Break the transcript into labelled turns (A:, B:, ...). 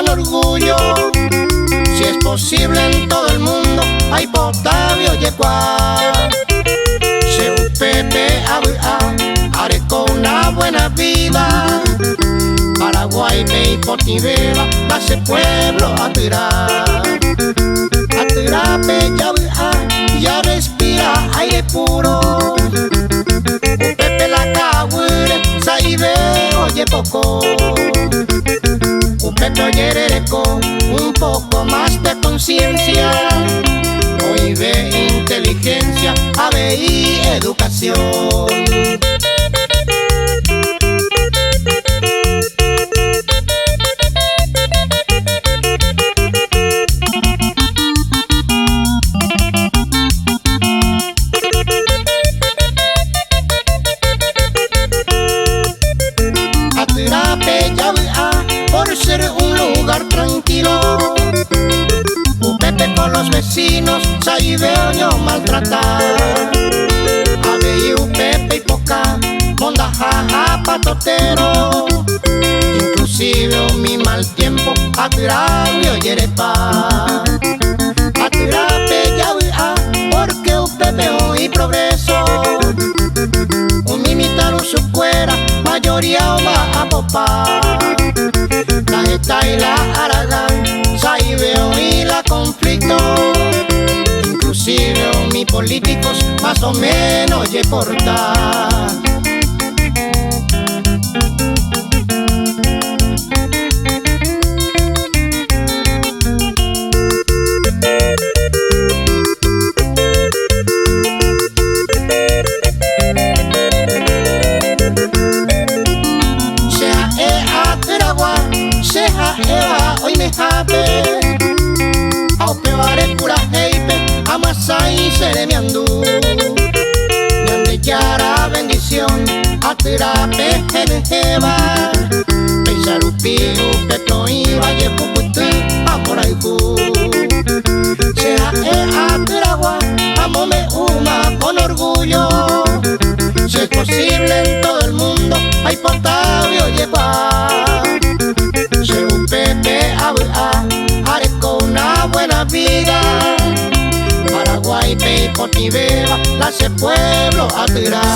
A: con orgullo. Si es posible en todo el mundo, hay Potavio Yecua. Pepe haré con una buena vida. Paraguay, Pey, Potivera, base pueblo a tirar. A tirar, ya respira aire puro. Pepe la cahuire, saibe, oye poco. Pepe oye con un poco más de conciencia. Hoy ve inteligencia, ABI, educación. Atirape ya por ser un lugar tranquilo. Pepe con los vecinos, saibeo yo maltratar. Abeyu, Pepe y Poca, monda jaja patotero. Inclusive mi mal tiempo, atirabio yerepa. Atirape ya porque un Pepe hoy progreso. Un imitar un sucuera, mayoría o va a popar. La Jeta y la Aragán, saibeo y la conflicto. Inclusive mis políticos más o menos ye portar. Hoy me jape Aupevaré pura heipe Amasai seremiandu Ñande yara bendición Atirape genejeba Peisarupi Upetro y Valle Puputu Amoraiku Sea atiragua Amome uma con orgullo. Si es posible en todo el mundo hay Potavio Yecua. Pepe haré con una buena vida. Paraguay, Pey, Potivera, la hace pueblo a tirar.